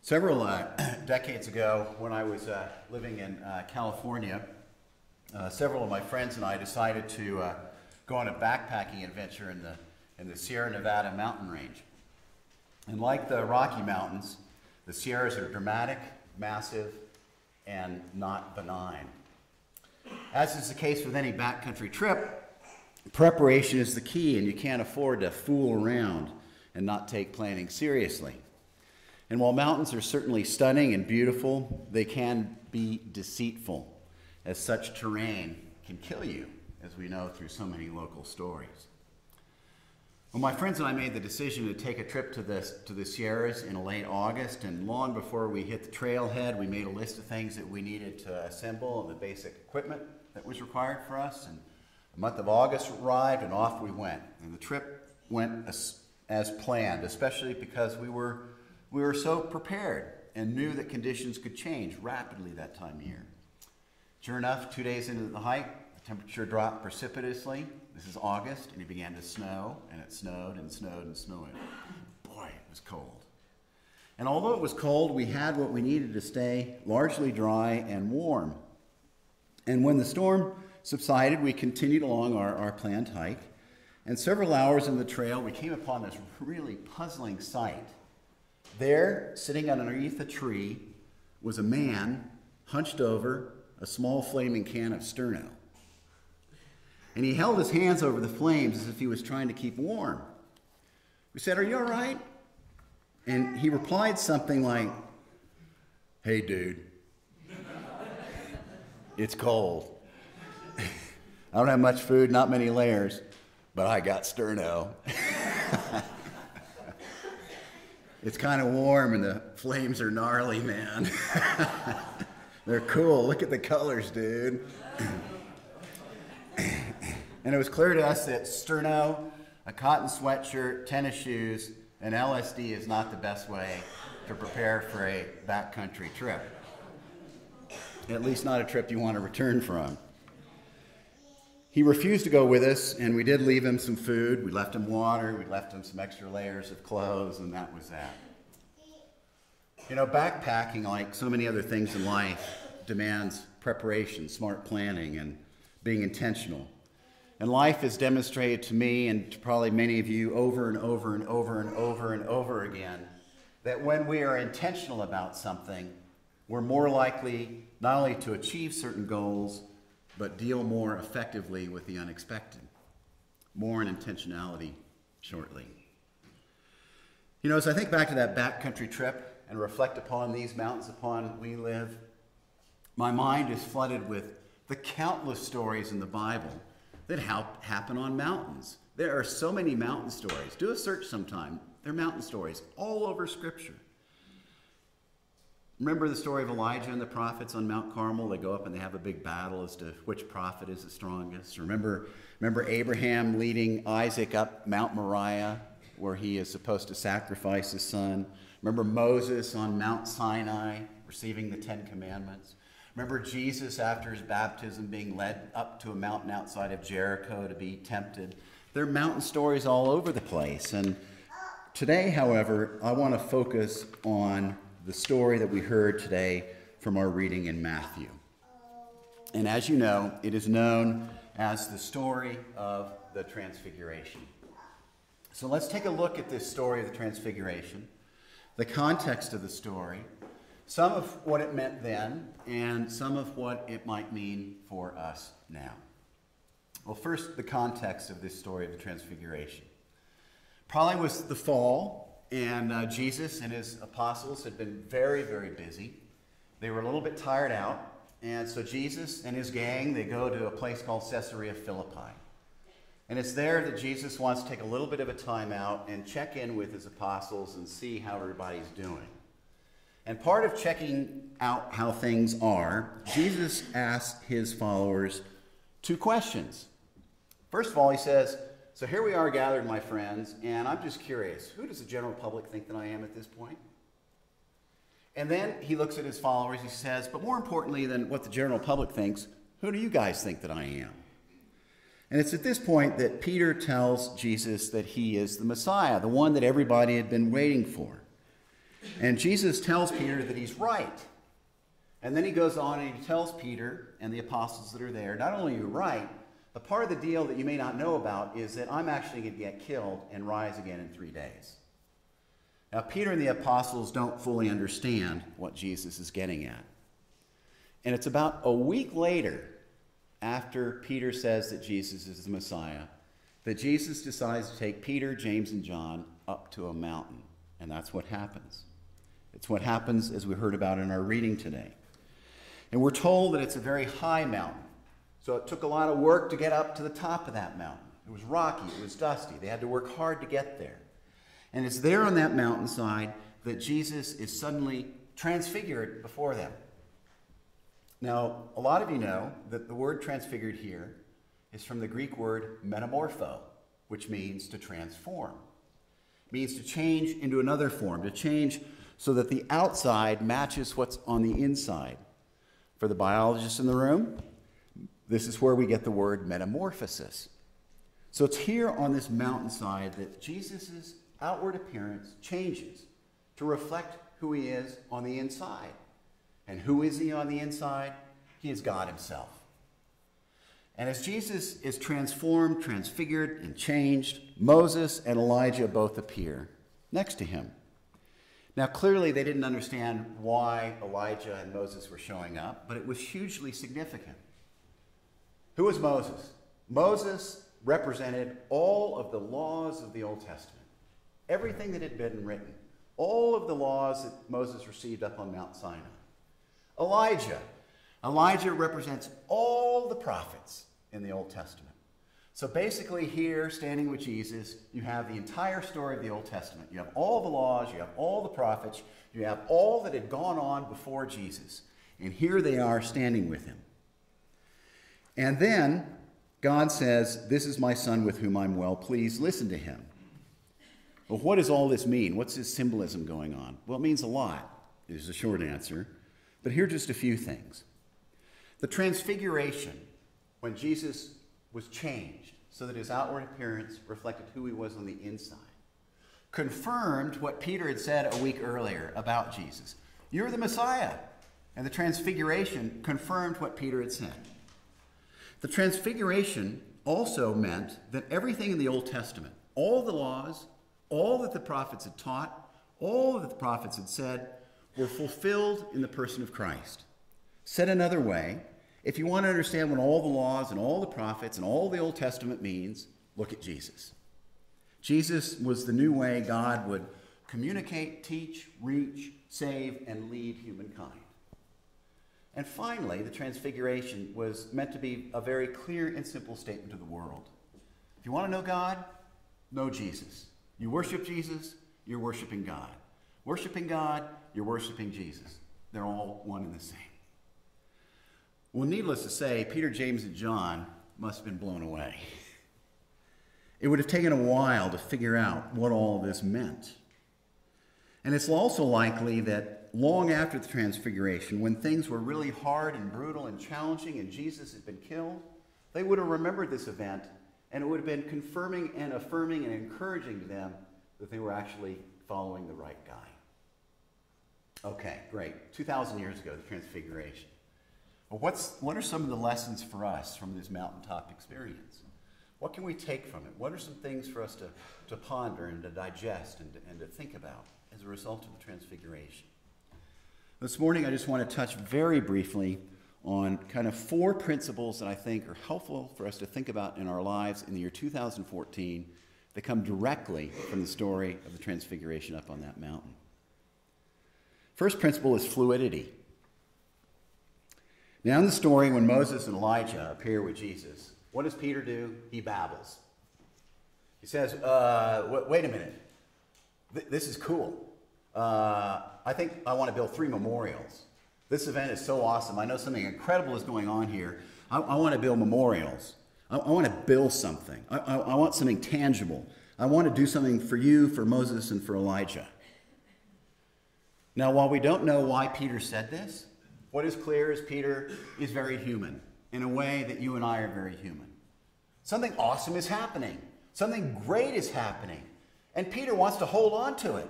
Several decades ago, when I was living in California, several of my friends and I decided to go on a backpacking adventure in the Sierra Nevada mountain range. And like the Rocky Mountains, the Sierras are dramatic, massive, and not benign. As is the case with any backcountry trip, preparation is the key, and you can't afford to fool around and not take planning seriously. And while mountains are certainly stunning and beautiful, they can be deceitful, as such terrain can kill you, as we know through so many local stories. Well, my friends and I made the decision to take a trip to the Sierras in late August, and long before we hit the trailhead, we made a list of things that we needed to assemble and the basic equipment that was required for us. And the month of August arrived, and off we went. And the trip went as planned, especially because we were so prepared and knew that conditions could change rapidly that time of year. Sure enough, 2 days into the hike, the temperature dropped precipitously. This is August, and it began to snow, and it snowed and snowed and snowed. Boy, it was cold. And although it was cold, we had what we needed to stay largely dry and warm. And when the storm subsided, we continued along our planned hike. And several hours in the trail, we came upon this really puzzling sight. There, sitting underneath a tree, was a man hunched over a small flaming can of Sterno. And he held his hands over the flames as if he was trying to keep warm. We said, "Are you all right?" And he replied something like, "Hey, dude, it's cold. I don't have much food, not many layers, but I got Sterno. It's kind of warm and the flames are gnarly, man. They're cool. Look at the colors, dude." And it was clear to us that Sterno, a cotton sweatshirt, tennis shoes, and LSD is not the best way to prepare for a backcountry trip. At least not a trip you want to return from. He refused to go with us, and we did leave him some food. We left him water, we left him some extra layers of clothes, and that was that. You know, backpacking, like so many other things in life, demands preparation, smart planning, and being intentional. And life has demonstrated to me, and to probably many of you, over and over and over and over and over again, that when we are intentional about something, we're more likely not only to achieve certain goals, but deal more effectively with the unexpected. More on intentionality shortly. You know, as I think back to that backcountry trip and reflect upon these mountains upon we live, my mind is flooded with the countless stories in the Bible that happen on mountains. There are so many mountain stories. Do a search sometime. They're mountain stories all over Scripture. Remember the story of Elijah and the prophets on Mount Carmel? They go up and they have a big battle as to which prophet is the strongest. Remember Abraham leading Isaac up Mount Moriah, where he is supposed to sacrifice his son. Remember Moses on Mount Sinai receiving the 10 Commandments. Remember Jesus after his baptism being led up to a mountain outside of Jericho to be tempted. There are mountain stories all over the place. And today, however, I want to focus on the story that we heard today from our reading in Matthew. And as you know, it is known as the story of the Transfiguration. So let's take a look at this story of the Transfiguration, the context of the story, some of what it meant then, and some of what it might mean for us now. Well, first, the context of this story of the Transfiguration. Probably was the fall, and Jesus and his apostles had been very, very busy. They were a little bit tired out, and so Jesus and his gang, they go to a place called Caesarea Philippi. And it's there that Jesus wants to take a little bit of a time out and check in with his apostles and see how everybody's doing. And part of checking out how things are, Jesus asks his followers 2 questions. First of all, he says, "So here we are gathered, my friends, and I'm just curious, who does the general public think that I am at this point?" And then he looks at his followers, he says, "But more importantly than what the general public thinks, who do you guys think that I am?" And it's at this point that Peter tells Jesus that he is the Messiah, the one that everybody had been waiting for. And Jesus tells Peter that he's right. And then he goes on and he tells Peter and the apostles that are there, not only are you right, but part of the deal that you may not know about is that I'm actually going to get killed and rise again in 3 days. Now, Peter and the apostles don't fully understand what Jesus is getting at. And it's about a week later, after Peter says that Jesus is the Messiah, that Jesus decides to take Peter, James, and John up to a mountain. And that's what happens. It's what happens as we heard about in our reading today. And we're told that it's a very high mountain. So it took a lot of work to get up to the top of that mountain. It was rocky, it was dusty. They had to work hard to get there. And it's there on that mountainside that Jesus is suddenly transfigured before them. Now, a lot of you know that the word transfigured here is from the Greek word metamorpho, which means to transform. It means to change into another form, to change so that the outside matches what's on the inside. For the biologists in the room, this is where we get the word metamorphosis. So it's here on this mountainside that Jesus' outward appearance changes to reflect who he is on the inside. And who is he on the inside? He is God himself. And as Jesus is transformed, transfigured, and changed, Moses and Elijah both appear next to him. Now, clearly, they didn't understand why Elijah and Moses were showing up, but it was hugely significant. Who was Moses? Moses represented all of the laws of the Old Testament, everything that had been written, all of the laws that Moses received up on Mount Sinai. Elijah represents all the prophets in the Old Testament. So basically here, standing with Jesus, you have the entire story of the Old Testament. You have all the laws, you have all the prophets, you have all that had gone on before Jesus. And here they are standing with him. And then God says, "This is my son with whom I'm well pleased. Listen to him." Well, what does all this mean? What's this symbolism going on? Well, it means a lot, is the short answer. But here are just a few things. The Transfiguration, when Jesus was changed so that his outward appearance reflected who he was on the inside, confirmed what Peter had said a week earlier about Jesus. You're the Messiah. And the Transfiguration confirmed what Peter had said. The Transfiguration also meant that everything in the Old Testament, all the laws, all that the prophets had taught, all that the prophets had said, were fulfilled in the person of Christ. Said another way, if you want to understand what all the laws and all the prophets and all the Old Testament means, look at Jesus. Jesus was the new way God would communicate, teach, reach, save, and lead humankind. And finally, the Transfiguration was meant to be a very clear and simple statement to the world. If you want to know God, know Jesus. You worship Jesus, you're worshiping God. Worshiping God, you're worshiping Jesus. They're all one and the same. Well, needless to say, Peter, James, and John must have been blown away. It would have taken a while to figure out what all this meant. And it's also likely that long after the Transfiguration, when things were really hard and brutal and challenging and Jesus had been killed, they would have remembered this event, and it would have been confirming and affirming and encouraging to them that they were actually following the right guy. Okay, great. 2,000 years ago, the Transfiguration. Well, what are some of the lessons for us from this mountaintop experience? What can we take from it? What are some things for us to ponder and to digest and to think about as a result of the Transfiguration? This morning, I just want to touch very briefly on kind of 4 principles that I think are helpful for us to think about in our lives in the year 2014 that come directly from the story of the Transfiguration up on that mountain. First principle is fluidity. Now in the story, when Moses and Elijah appear with Jesus, what does Peter do? He babbles. He says, wait a minute. This is cool. I think I want to build 3 memorials. This event is so awesome. I know something incredible is going on here. I want to build memorials. I want to build something. I want something tangible. I want to do something for you, for Moses, and for Elijah. Now, while we don't know why Peter said this, what is clear is Peter is very human in a way that you and I are very human. Something awesome is happening. Something great is happening. And Peter wants to hold on to it.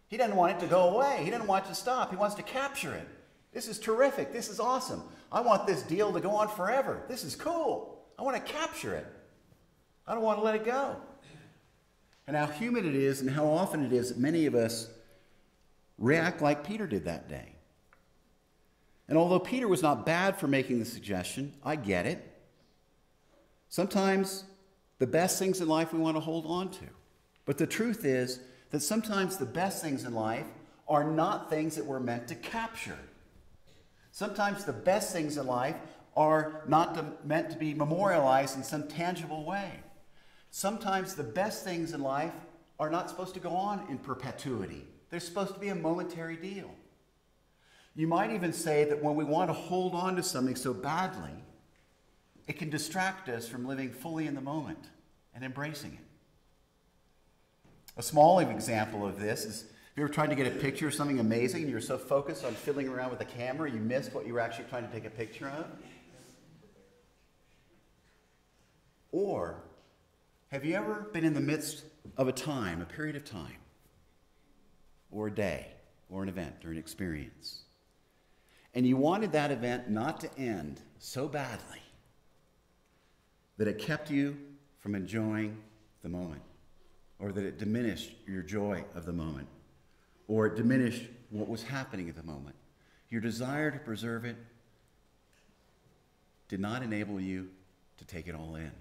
He doesn't want it to go away. He doesn't want it to stop. He wants to capture it. This is terrific. This is awesome. I want this deal to go on forever. This is cool. I want to capture it. I don't want to let it go. And how human it is and how often it is that many of us react like Peter did that day. And although Peter was not bad for making the suggestion, I get it. Sometimes the best things in life we want to hold on to. But the truth is that sometimes the best things in life are not things that we're meant to capture. Sometimes the best things in life are not meant to be memorialized in some tangible way. Sometimes the best things in life are not supposed to go on in perpetuity. They're supposed to be a momentary deal. You might even say that when we want to hold on to something so badly, it can distract us from living fully in the moment and embracing it. A small example of this is, if you ever tried to get a picture of something amazing and you're so focused on fiddling around with the camera, you missed what you were actually trying to take a picture of? Or, have you ever been in the midst of a time, a period of time, or a day, or an event, or an experience, and you wanted that event not to end so badly that it kept you from enjoying the moment, or that it diminished your joy of the moment, or it diminished what was happening at the moment? Your desire to preserve it did not enable you to take it all in.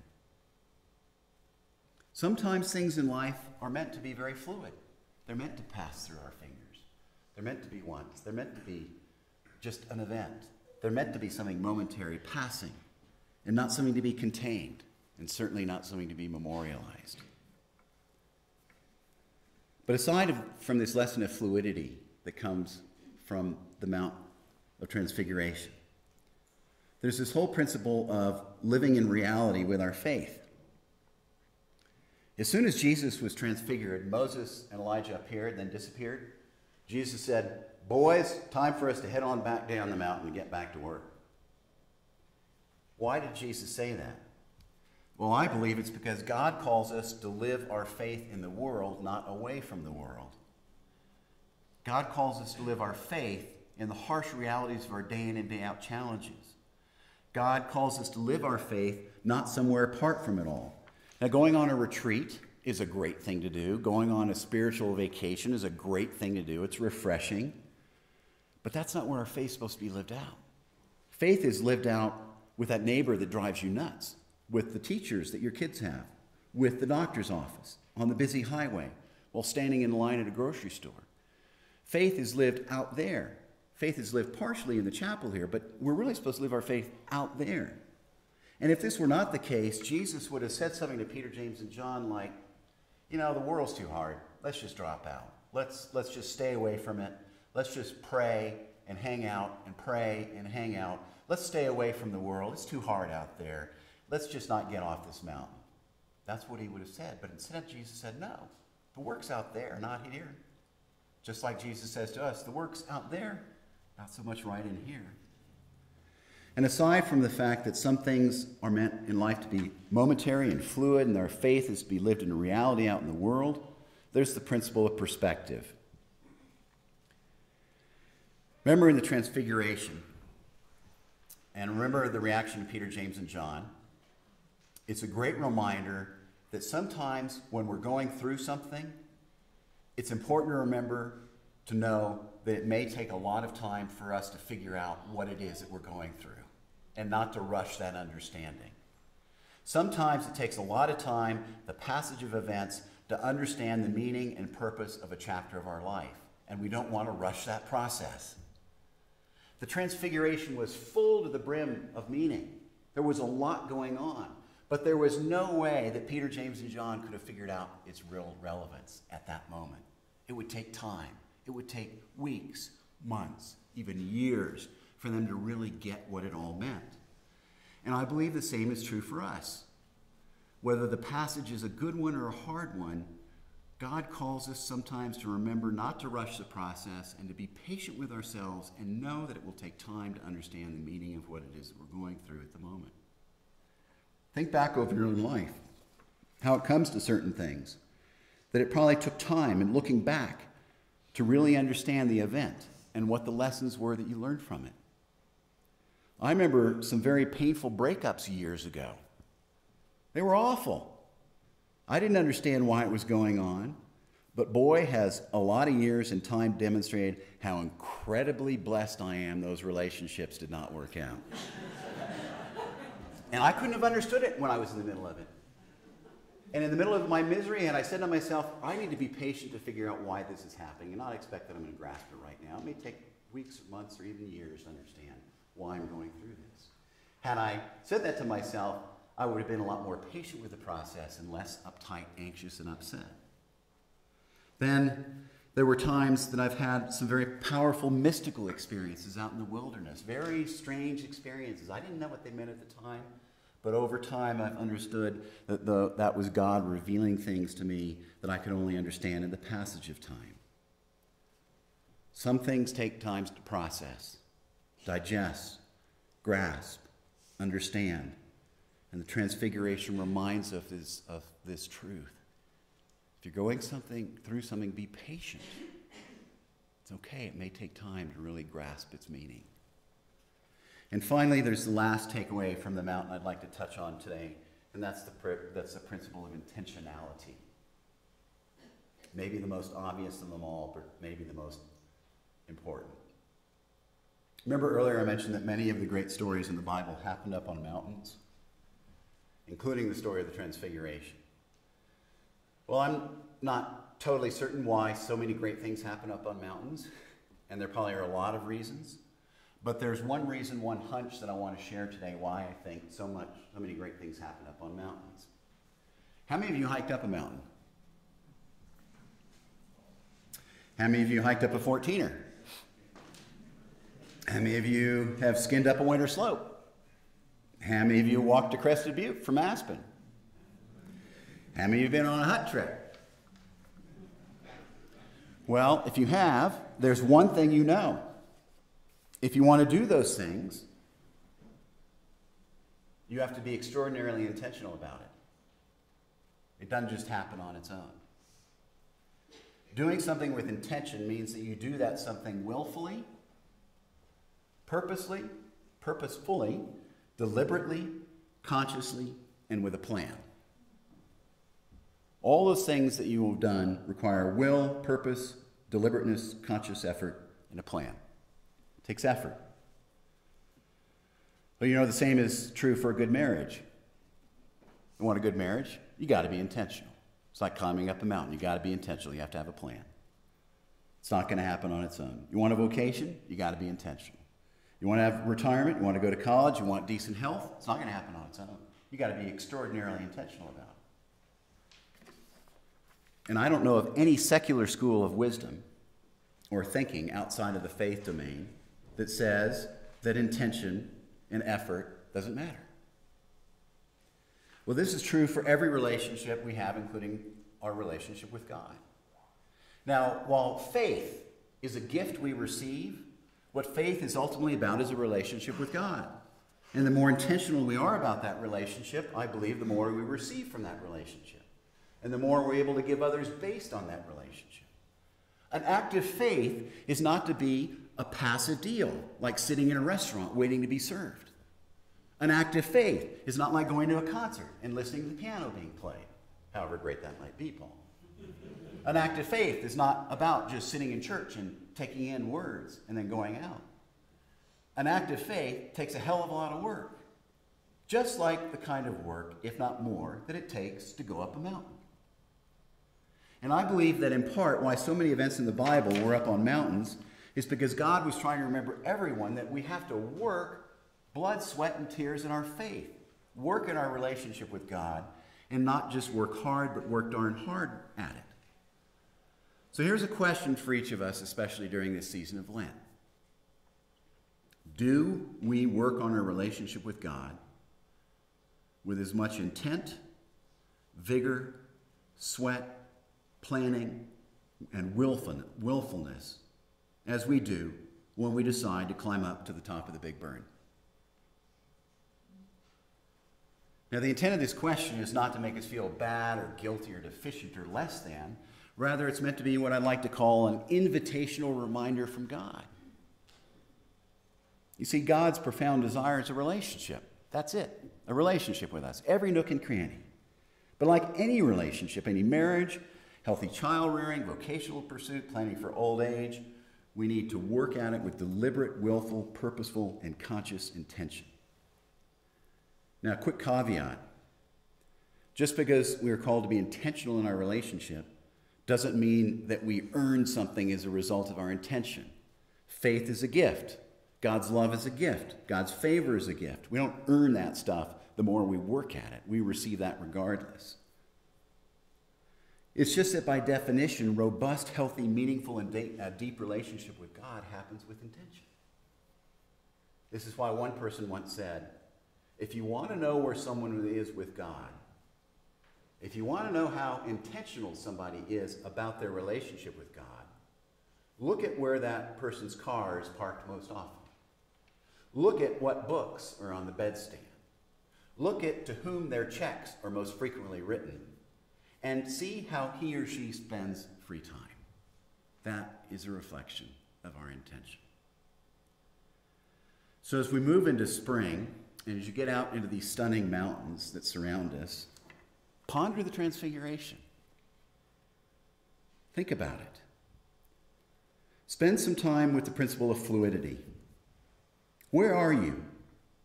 Sometimes things in life are meant to be very fluid. They're meant to pass through our fingers. They're meant to be once. They're meant to be just an event. They're meant to be something momentary, passing, and not something to be contained, and certainly not something to be memorialized. But aside from this lesson of fluidity that comes from the Mount of Transfiguration, there's this whole principle of living in reality with our faith. As soon as Jesus was transfigured, Moses and Elijah appeared and then disappeared. Jesus said, "Boys, time for us to head on back down the mountain and get back to work." Why did Jesus say that? Well, I believe it's because God calls us to live our faith in the world, not away from the world. God calls us to live our faith in the harsh realities of our day in and day out challenges. God calls us to live our faith not somewhere apart from it all. Now, going on a retreat is a great thing to do. Going on a spiritual vacation is a great thing to do. It's refreshing. But that's not where our faith is supposed to be lived out. Faith is lived out with that neighbor that drives you nuts, with the teachers that your kids have, with the doctor's office, on the busy highway, while standing in line at a grocery store. Faith is lived out there. Faith is lived partially in the chapel here, but we're really supposed to live our faith out there. And if this were not the case, Jesus would have said something to Peter, James, and John like, the world's too hard. Let's just drop out. Let's just stay away from it. Let's just pray and hang out and pray and hang out. Let's stay away from the world. It's too hard out there. Let's just not get off this mountain. That's what he would have said. But instead, Jesus said, no, the work's out there, not here. Just like Jesus says to us, the work's out there, not so much right in here. And aside from the fact that some things are meant in life to be momentary and fluid, and our faith is to be lived in a reality out in the world, there's the principle of perspective. Remember in the Transfiguration, and remember the reaction of Peter, James, and John, it's a great reminder that sometimes when we're going through something, it's important to remember to know that it may take a lot of time for us to figure out what it is that we're going through, and not to rush that understanding. Sometimes it takes a lot of time, the passage of events, to understand the meaning and purpose of a chapter of our life, and we don't want to rush that process. The Transfiguration was full to the brim of meaning. There was a lot going on, but there was no way that Peter, James, and John could have figured out its real relevance at that moment. It would take time. It would take weeks, months, even years for them to really get what it all meant. And I believe the same is true for us. Whether the passage is a good one or a hard one, God calls us sometimes to remember not to rush the process and to be patient with ourselves and know that it will take time to understand the meaning of what it is that we're going through at the moment. Think back over your own life, how it comes to certain things, that it probably took time, and looking back, to really understand the event and what the lessons were that you learned from it. I remember some very painful breakups years ago. They were awful. I didn't understand why it was going on, but boy, has a lot of years and time demonstrated how incredibly blessed I am those relationships did not work out. And I couldn't have understood it when I was in the middle of it. And in the middle of my misery, and I said to myself, I need to be patient to figure out why this is happening and not expect that I'm going to grasp it right now. It may take weeks, months, or even years to understand why I'm going through this. Had I said that to myself, I would have been a lot more patient with the process and less uptight, anxious, and upset. Then there were times that I've had some very powerful mystical experiences out in the wilderness, very strange experiences. I didn't know what they meant at the time, but over time I've understood that that was God revealing things to me that I could only understand in the passage of time. Some things take time to process, digest, grasp, understand. And the Transfiguration reminds us of this truth. If you're going through something, be patient. It's okay. It may take time to really grasp its meaning. And finally, there's the last takeaway from the mountain I'd like to touch on today, and that's the principle of intentionality. Maybe the most obvious of them all, but maybe the most important. Remember earlier I mentioned that many of the great stories in the Bible happened up on mountains, including the story of the Transfiguration. Well, I'm not totally certain why so many great things happen up on mountains, and there probably are a lot of reasons, but there's one reason, one hunch that I want to share today why I think so many great things happen up on mountains. How many of you hiked up a mountain? How many of you hiked up a 14er? How many of you have skinned up a winter slope? How many of you walked to Crested Butte from Aspen? How many of you have been on a hut trip? Well, if you have, there's one thing you know. If you want to do those things, you have to be extraordinarily intentional about it. It doesn't just happen on its own. Doing something with intention means that you do that something willfully, purposefully, deliberately, consciously, and with a plan. All those things that you have done require will, purpose, deliberateness, conscious effort, and a plan. It takes effort. But you know, the same is true for a good marriage. You want a good marriage? You got to be intentional. It's like climbing up a mountain. You got to be intentional. You have to have a plan. It's not going to happen on its own. You want a vocation? You got to be intentional. You want to have retirement? You want to go to college? You want decent health? It's not going to happen on its own. You got to be extraordinarily intentional about it. And I don't know of any secular school of wisdom or thinking outside of the faith domain that says that intention and effort doesn't matter. Well, this is true for every relationship we have, including our relationship with God. Now, while faith is a gift we receive, what faith is ultimately about is a relationship with God. And the more intentional we are about that relationship, I believe the more we receive from that relationship. And the more we're able to give others based on that relationship. An active faith is not to be a passive deal, like sitting in a restaurant waiting to be served. An active faith is not like going to a concert and listening to the piano being played, however great that might be, Paul. An active faith is not about just sitting in church and taking in words and then going out. An active faith takes a hell of a lot of work, just like the kind of work, if not more, that it takes to go up a mountain. And I believe that in part why so many events in the Bible were up on mountains is because God was trying to remember everyone that we have to work blood, sweat, and tears in our faith, work in our relationship with God, and not just work hard, but work darn hard at it. So here's a question for each of us, especially during this season of Lent. Do we work on our relationship with God with as much intent, vigor, sweat, planning, and willfulness as we do when we decide to climb up to the top of the Big Burn? Now, the intent of this question is not to make us feel bad or guilty or deficient or less than. Rather, it's meant to be what I'd like to call an invitational reminder from God. You see, God's profound desire is a relationship. That's it, a relationship with us, every nook and cranny. But like any relationship, any marriage, healthy child rearing, vocational pursuit, planning for old age, we need to work at it with deliberate, willful, purposeful, and conscious intention. Now, a quick caveat. Just because we are called to be intentional in our relationship doesn't mean that we earn something as a result of our intention. Faith is a gift. God's love is a gift. God's favor is a gift. We don't earn that stuff the more we work at it. We receive that regardless. It's just that by definition, robust, healthy, meaningful, and deep relationship with God happens with intention. This is why one person once said, if you want to know where someone is with God, if you want to know how intentional somebody is about their relationship with God, look at where that person's car is parked most often. Look at what books are on the bedstand. Look at to whom their checks are most frequently written, and see how he or she spends free time. That is a reflection of our intention. So as we move into spring, and as you get out into these stunning mountains that surround us, ponder the Transfiguration. Think about it. Spend some time with the principle of fluidity. Where are you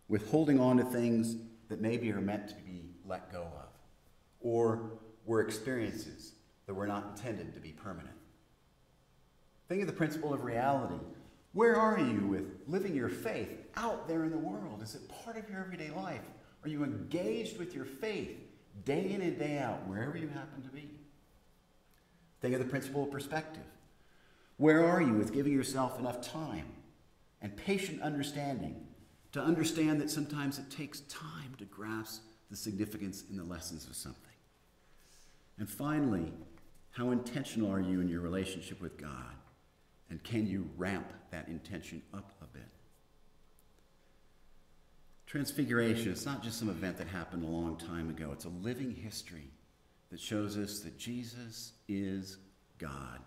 with holding on to things that maybe are meant to be let go of, or were experiences that were not intended to be permanent? Think of the principle of reality. Where are you with living your faith out there in the world? Is it part of your everyday life? Are you engaged with your faith day in and day out, wherever you happen to be? Think of the principle of perspective. Where are you with giving yourself enough time and patient understanding to understand that sometimes it takes time to grasp the significance and the lessons of something? And finally, how intentional are you in your relationship with God? And can you ramp that intention up a bit? Transfiguration, it's not just some event that happened a long time ago. It's a living history that shows us that Jesus is God.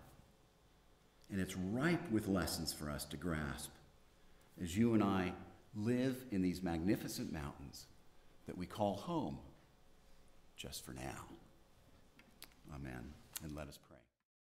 And it's ripe with lessons for us to grasp as you and I live in these magnificent mountains that we call home, just for now. Amen. And let us pray.